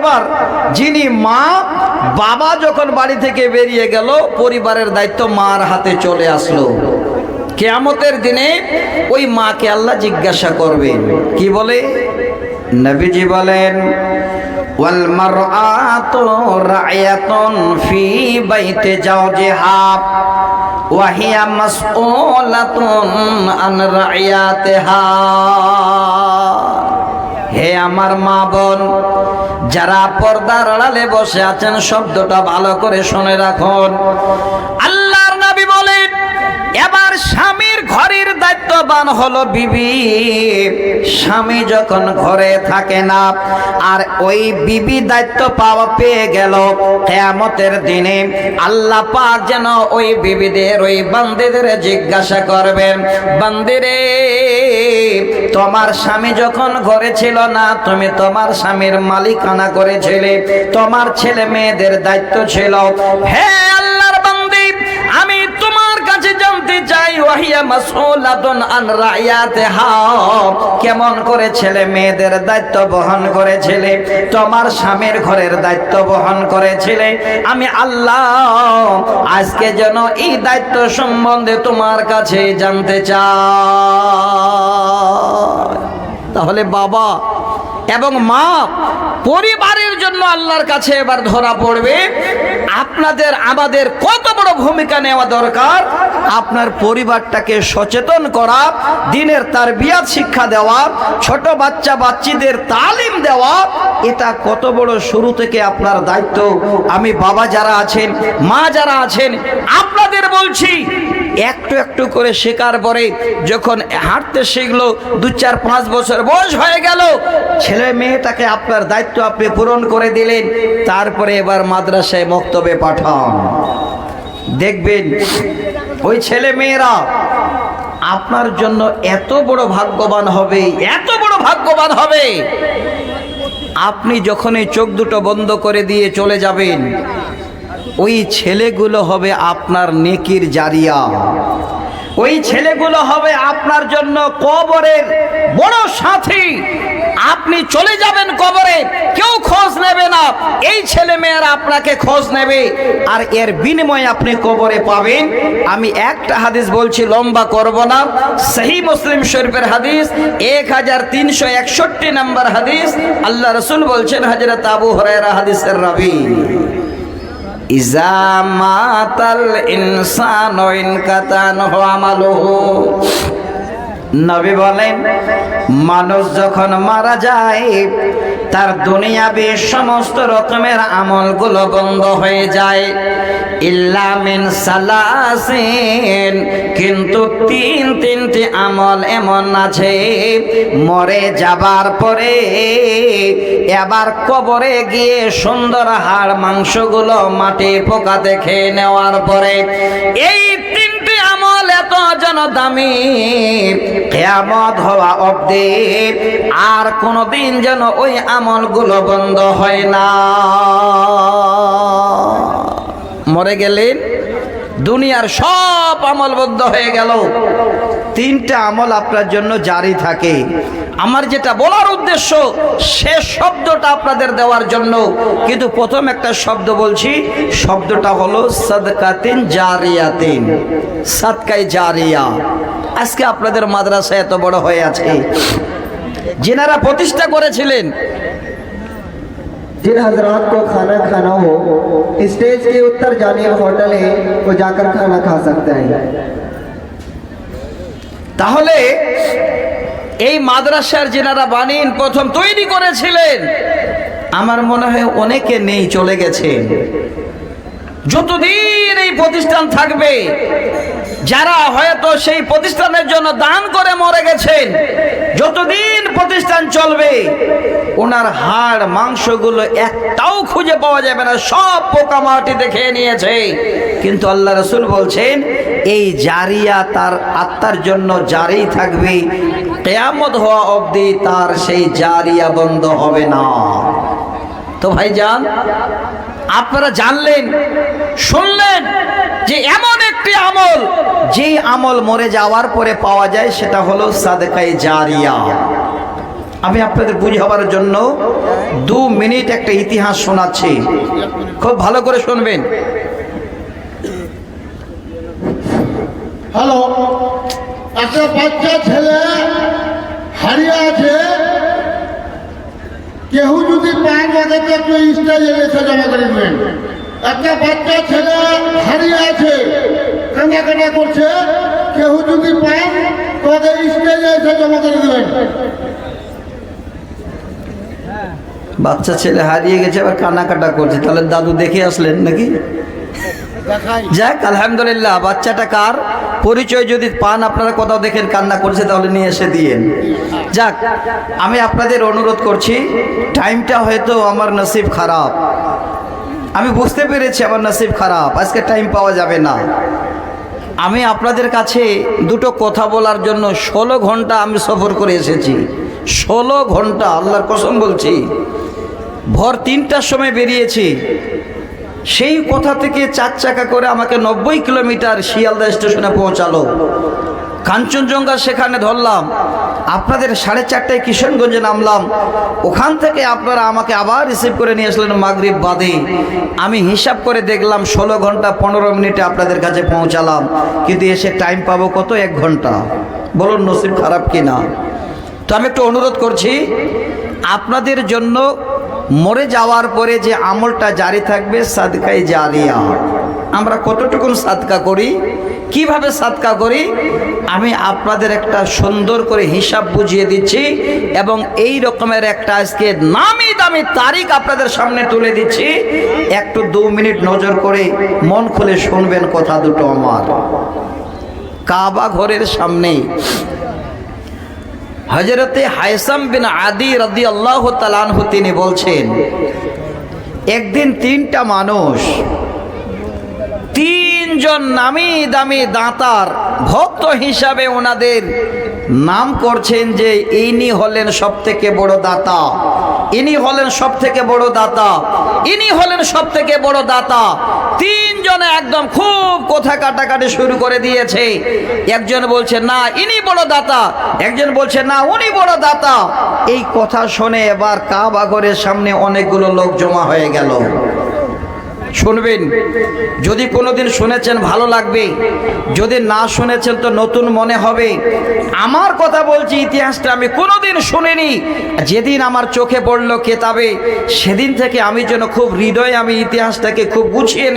Number, যিনি মা, বাবা যখন বাড়ি থেকে বেরিয়ে গেল, পরিবারের দায়িত্ব মার হাতে চলে আসলো। কিয়ামতের দিনে ওই মাকে আল্লাহ জিজ্ঞাসা করবেন, কি বলে? নবীজি বলেন, ওয়াল মারআতু রা'য়াতুন ফি বাইতি জাওজিহা ওয়া হিয়া মাসউলাতুন আন রা'য়াতিহা। হে আমার মা বোন, যারা পর্দার আড়ালে বসে আছেন, শব্দটা ভালো করে শুনে রাখুন। আল্লাহর নবী বলেন, এবার স্বামীর ঘরের দায়িত্ববান হলো বিবি। স্বামী যখন ঘরে থাকে না, আর ওই বিবি দায়িত্ব পেয়ে গেল, কিয়ামতের দিনে আল্লাহ পাক যেন ওই বিবিদের, ওই বান্দিদের জিজ্ঞাসা করবেন, বান্দিরে, তোমার স্বামী যখন ঘরে ছিল না, তুমি তোমার স্বামীর মালিকানা করেছিলে, তোমার ছেলে মেয়েদের দায়িত্ব ছিল। হে আল্লাহর বান্দি, আমি তোমার কাছে জানতে চাই, ওয়াহিয়া মাসউলাতুন আন রা'য়াতিহা, কেমন করে ছেলে মেয়েদের দায়িত্ব বহন করেছিলে, তোমার স্বামীর ঘরের দায়িত্ব বহন করেছিলে। আমি আল্লাহ আজকে যেন এই দায়িত্ব সম্বন্ধে তোমার কাছে জানতে চাই। তাহলে বাবা এবং মা, পরিবারের জন্য আল্লাহর কাছে এবার ধরা পড়বে আপনাদের আমাদের কত বড় ভূমিকা নেওয়া দরকার। আপনার পরিবারটাকে সচেতন করা, দ্বীনের তারবিয়াত শিক্ষা দেওয়া, ছোট বাচ্চা বাচ্চিদের তালিম দেওয়া, এটা কত বড় শুরু থেকে আপনার দায়িত্ব। আমি বাবা যারা আছেন, মা যারা আছেন, আপনাদের বলছি, একটু একটু করে শেখার পরে যখন হাঁটতে শিখলো, 2-4-5 বছর বয়স হয়ে গেল, ছেলে মেয়েটাকে আপনার দায়িত্ব আপনি পূরণ করে দিলেন, তারপরে এবার মাদ্রাসায় মক্তবে পাঠান। দেখবেন ওই ছেলে মেয়েরা আপনার জন্য এত বড় ভাগ্যবান হবে, এত বড় ভাগ্যবান হবে। আপনি যখন এই চোখ দুটো বন্ধ করে দিয়ে চলে যাবেন, ওই ছেলেগুলো হবে আপনার নেকির জারিয়া। ওই ছেলেগুলো হবে আপনার জন্য কবরের বড় সাথী। আপনি চলে যাবেন কবরে, কেউ খোঁজ নেবে না, এই ছেলে মেয়েরা আপনাকে খোঁজ নেবে, আর এর বিনিময়ে আপনি কবরে পাবেন। আমি একটা হাদিস বলছি, লম্বা করব না। সহিহ মুসলিম শরীফের হাদিস 1361 নম্বর হাদিস। আল্লাহ রাসূল বলছেন, হযরত আবু হুরায়রা হাদিসের রাবী, ইজা মাতাল ইনসানু ইনকাতানহু আমালুহু। নবী বলেন, মানুষ যখন মারা যায়, তার দুনিয়াবি সমস্ত রকমের আমলগুলো বন্ধ হয়ে যায়, ইল্লা মিন সালাসিন, কিন্তু তিনটি আমল এমন আছে, মরে যাবার পরে এবার কবরে গিয়ে সুন্দর হাড় মাংসগুলো মাটি পোকাতে খেয়ে নেওয়ার পরে, এই তিনটি আমল এত যেন দামি, কিয়ামত হওয়া অবধি আর কোনদিন যেন ওই আমলগুলো বন্ধ হয় না। মরে গেলেন, দুনিয়ার সব আমল বন্ধ হয়ে গেল, তিনটা আমল আপনার জন্য জারি থাকে। আমার যেটা বলার উদ্দেশ্য, শেষ শব্দটা আপনাদের দেওয়ার জন্য, কিন্তু প্রথম একটা শব্দ বলছি, শব্দটা হলো সাদকাতিন জারিয়াতিন, সাদকায়ে জারিয়া। আজকে আপনাদের মাদ্রাসা এত বড় হয়ে আছে, যিনারা প্রতিষ্ঠা করেছিলেন, जिन हजरात को खाना खाना हो, स्टेज के उत्तर जानिब होटल है, वो जाकर खाना खा सकते हैं। তাহলে এই মাদ্রাসার যিনারা বানিয়ে প্রথম তৈরি করেছিলেন, আমার মনে হয় অনেকে নেই, চলে গেছে। যতদিন এই প্রতিষ্ঠান থাকবে, যারা হয়তো সেই প্রতিষ্ঠানের জন্য দান করে মরে গেছেন, যতদিন প্রতিষ্ঠান চলবে, ওনার হাড় মাংসগুলো একটাও খুঁজে পাওয়া যাবে না, সব পোকামাটিতে খেয়ে নিয়েছে। কিন্তু আল্লাহ রাসূল বলছেন, এই জারিয়া তার আত্মার জন্য জারি থাকবে, কিয়ামত হওয়া অবধি তার সেই জারিয়া বন্ধ হবে না। তো ভাইজান, আপনারা জানলেন, শুনলেন যে এমন একটি আমল, যে আমল মরে যাওয়ার পরে পাওয়া যায়, সেটা হলো সাদকায়ে জারিয়া। আমি আপনাদের বুঝাবার জন্য 2 মিনিট একটা ইতিহাস শোনাচ্ছি, খুব ভালো করে শুনবেন। হ্যালো, একটা বাচ্চা ছেলে হারিয়ে আছে, কেউ যদি পান ওদেরকে একটু স্টেজে এসে জমা করে দেবেন। একটা বাচ্চা ছেলে হারিয়ে আছে, কান্না করছে, কেউ যদি পান ওদের স্টেজে এসে জমা করে দেবেন। বাচ্চা ছেলে হারিয়ে গেছে, আবার কান্নাকাটা করছে, তাহলে দাদু দেখে আসলেন নাকি? যাক, আলহামদুলিল্লাহ। বাচ্চাটা কার পরিচয় যদি পান, আপনারা কোথাও দেখেন কান্না করছে, তাহলে নিয়ে এসে দিয়েন। যাক, আমি আপনাদের অনুরোধ করছি, টাইমটা হয়তো আমার নসিব খারাপ, আমি বুঝতে পেরেছি আমার নসিব খারাপ, আজকে টাইম পাওয়া যাবে না। আমি আপনাদের কাছে দুটো কথা বলার জন্য 16 ঘন্টা আমি সফর করে এসেছি। 16 ঘন্টা, আল্লাহর কসম বলছি। ভোর 3টার সময় বেরিয়েছি, সেই কথা থেকে 4 চাকা করে আমাকে 90 কিলোমিটার শিয়ালদা স্টেশনে পৌঁছালো। কাঞ্চনজঙ্ঘা সেখানে ধরলাম, আপনাদের 4:30টায় কিশনগঞ্জে নামলাম। ওখান থেকে আপনারা আমাকে আবার রিসিভ করে নিয়ে আসলেন মাগরিব বাদে। আমি হিসাব করে দেখলাম 16 ঘন্টা 15 মিনিটে আপনাদের কাছে পৌঁছালাম, কিন্তু এসে টাইম পাবো কত? 1 ঘন্টা। বলুন নসিব খারাপ কি না? তো আমি একটু অনুরোধ করছি আপনাদের জন্য, মরে যাওয়ার পরে যে আমলটা জারি থাকবে, সাদকায়ে জারিয়া। আমরা কতটুকুন সাদকা করি, কিভাবে সাদকা করি, আমি আপনাদের একটা সুন্দর করে হিসাব বুঝিয়ে দিচ্ছি, এবং এই রকমের একটা আজকে নামি দামি তারিখ আপনাদের সামনে তুলে দিচ্ছি। একটু 2 মিনিট নজর করে মন খুলে শুনবেন কথা দুটো আমার। কাবা ঘরের সামনে হযরতে হায়সাম বিন আদি রাদিয়াল্লাহু তাআলা আনহু তিনি বলছেন, একদিন 3টা মানুষ, 3 জন নামি দামি দাতার ভক্ত হিসাবে ওনাদের নাম করছেন যে ইনি হলেন সব থেকে বড় দাতা, ইনি হলেন সব থেকে বড় দাতা, ইনি হলেন সব থেকে বড় দাতা। 3 জনে একদম খুব কথা কাটাকাটি শুরু করে দিয়েছে। একজন বলছে না ইনি বড় দাতা, একজন বলছে না উনি বড় দাতা। এই কথা শুনে এবার কাবা ঘরের সামনে অনেকগুলো লোক জমা হয়ে গেল। শুনবেন, যদি কোনোদিন শুনেছেন ভালো লাগবে, যদি না শুনেছেন তো নতুন মনে হবে। আমার কথা বলছি, ইতিহাসটা আমি কোনোদিন শুনিনি। যেদিন আমার চোখে পড়লো কেতাবে, সেদিন থেকে আমি যেন খুব হৃদয়ে আমি ইতিহাসটাকে খুব গুছিয়ে নিই।